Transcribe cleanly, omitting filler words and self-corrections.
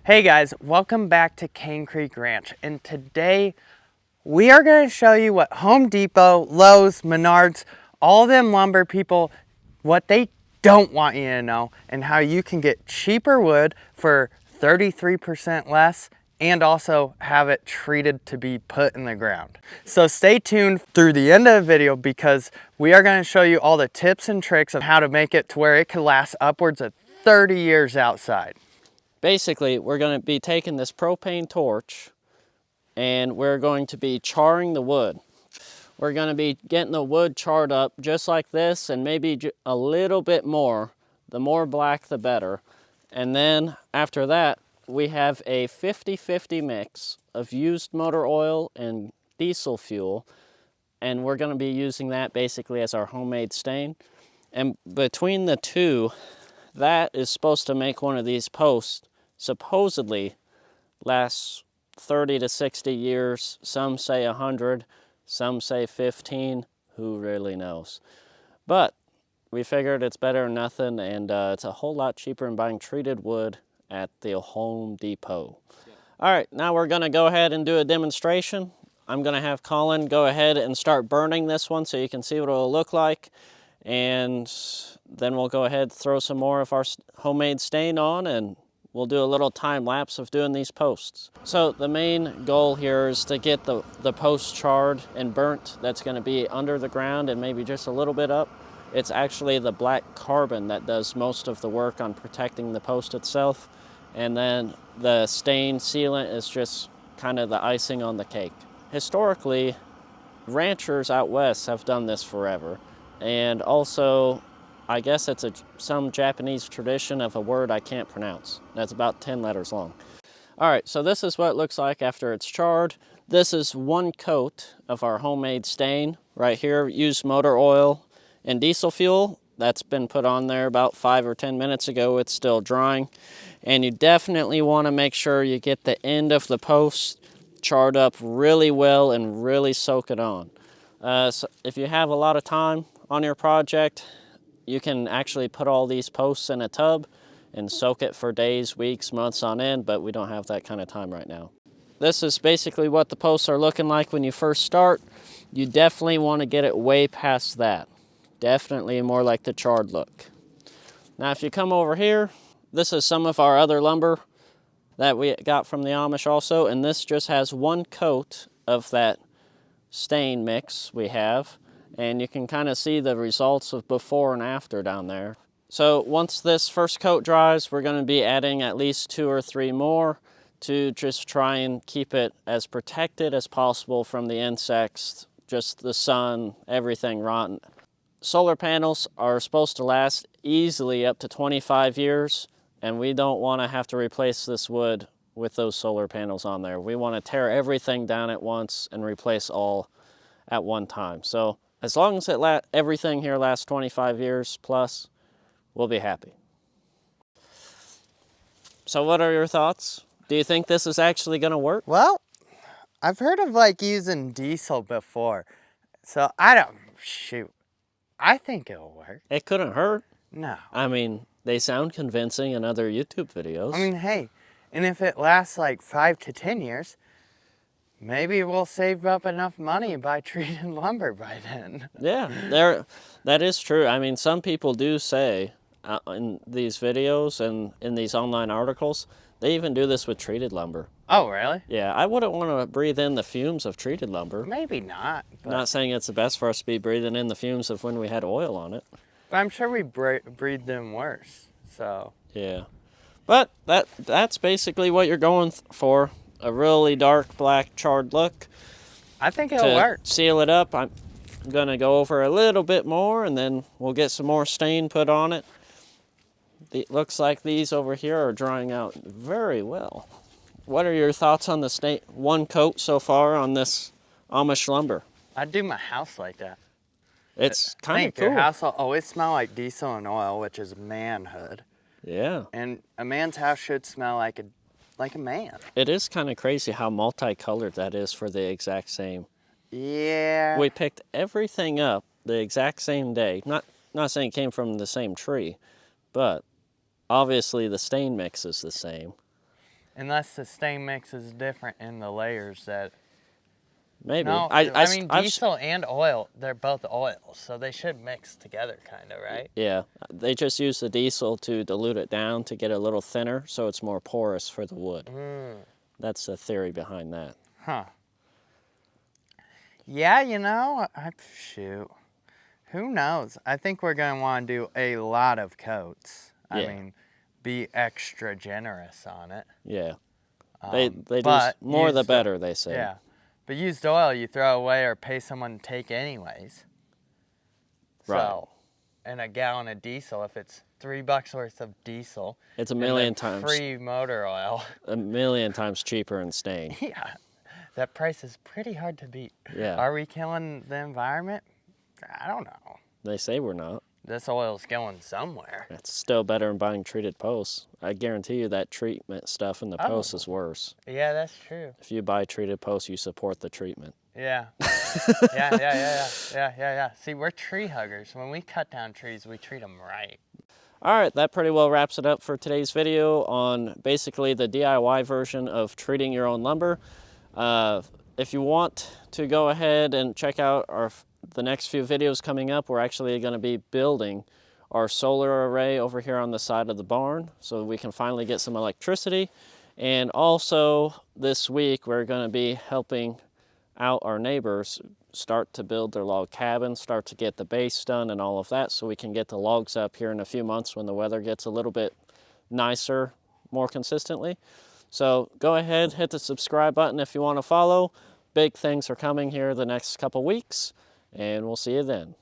Hey guys, welcome back to Cane Creek Ranch, and today we are going to show you what Home Depot, Lowe's, Menards, all them lumber people, what they don't want you to know, and how you can get cheaper wood for 33% less and also have it treated to be put in the ground. So stay tuned through the end of the video because we are going to show you all the tips and tricks of how to make it to where it could last upwards of 30 years outside. Basically, we're going to be taking this propane torch and we're going to be charring the wood. We're going to be getting the wood charred up just like this and maybe a little bit more. The more black, the better. And then after that, we have a 50-50 mix of used motor oil and diesel fuel. And we're going to be using that basically as our homemade stain. And between the two, that is supposed to make one of these posts supposedly lasts 30 to 60 years. Some say 100, some say 15, who really knows. But we figured it's better than nothing, and it's a whole lot cheaper than buying treated wood at the Home Depot. Yeah. All right, now we're gonna go ahead and do a demonstration. I'm gonna have Colin go ahead and start burning this one so you can see what it'll look like. And then we'll go ahead and throw some more of our homemade stain on, and we'll do a little time lapse of doing these posts. So the main goal here is to get the post charred and burnt. That's going to be under the ground and maybe just a little bit up. It's actually the black carbon that does most of the work on protecting the post itself. And then the stain sealant is just kind of the icing on the cake. Historically, ranchers out west have done this forever. And also, I guess it's some Japanese tradition of a word I can't pronounce. That's about 10 letters long. All right, so this is what it looks like after it's charred. This is one coat of our homemade stain. Right here, used motor oil and diesel fuel. That's been put on there about 5 or 10 minutes ago. It's still drying. And you definitely want to make sure you get the end of the post charred up really well and really soak it on. So if you have a lot of time on your project, you can actually put all these posts in a tub and soak it for days, weeks, months on end, but we don't have that kind of time right now. This is basically what the posts are looking like when you first start. You definitely want to get it way past that. Definitely more like the charred look. Now if you come over here, this is some of our other lumber that we got from the Amish also, and this just has one coat of that stain mix we have. And you can kind of see the results of before and after down there. So once this first coat dries, we're going to be adding at least 2 or 3 more to just try and keep it as protected as possible from the insects, just the sun, everything rotten. Solar panels are supposed to last easily up to 25 years, and we don't want to have to replace this wood with those solar panels on there. We want to tear everything down at once and replace all at one time. So as long as everything here lasts 25 years plus, we'll be happy. So what are your thoughts? Do you think this is actually going to work? Well, I've heard of using diesel before, so shoot, I think it'll work. It couldn't hurt. No. I mean, they sound convincing in other YouTube videos. I mean, hey, and if it lasts 5 to 10 years, maybe we'll save up enough money and buy treated lumber by then. Yeah, that is true. I mean, some people do say in these videos and in these online articles, they even do this with treated lumber. Oh, really? Yeah, I wouldn't want to breathe in the fumes of treated lumber. Maybe not. But not saying it's the best for us to be breathing in the fumes of when we had oil on it. But I'm sure we breathed them worse, so. Yeah. But that's basically what you're going for. A really dark black charred look. I think it'll work. Seal it up, I'm going to go over a little bit more and then we'll get some more stain put on it. It looks like these over here are drying out very well. What are your thoughts on the stain, one coat so far on this Amish lumber? I'd do my house like that. It's kind of cool. Your house will always smell like diesel and oil, which is manhood. Yeah. And a man's house should smell like a man. It is kind of crazy how multicolored that is for the exact same. Yeah. We picked everything up the exact same day. Not saying it came from the same tree, but obviously the stain mix is the same. Unless the stain mix is different in the layers that... Maybe. No, I mean, diesel and oil, they're both oils, so they should mix together kind of, right? Yeah, they just use the diesel to dilute it down to get it a little thinner so it's more porous for the wood. That's the theory behind that. Huh. Yeah, you know, shoot. Who knows? I think we're going to want to do a lot of coats. Yeah. I mean, be extra generous on it. Yeah. They do more the better, they say. Yeah. But used oil you throw away or pay someone to take anyways. Right. So, and a gallon of diesel, if it's $3 worth of diesel, it's a million times free motor oil. A million times cheaper in stain. Yeah. That price is pretty hard to beat. Yeah. Are we killing the environment? I don't know. They say we're not. This oil's going somewhere. It's still better than buying treated posts. I guarantee you that treatment stuff in the post is worse. Yeah, that's true. If you buy treated posts, you support the treatment. Yeah. Yeah. See, we're tree huggers. When we cut down trees, we treat them right. All right, that pretty well wraps it up for today's video on basically the DIY version of treating your own lumber. If you want to go ahead and check out the next few videos coming up, we're actually going to be building our solar array over here on the side of the barn so we can finally get some electricity. And also this week we're going to be helping out our neighbors start to build their log cabin, start to get the base done and all of that so we can get the logs up here in a few months when the weather gets a little bit nicer more consistently. So go ahead, hit the subscribe button if you want to follow. Big things are coming here the next couple weeks, and we'll see you then.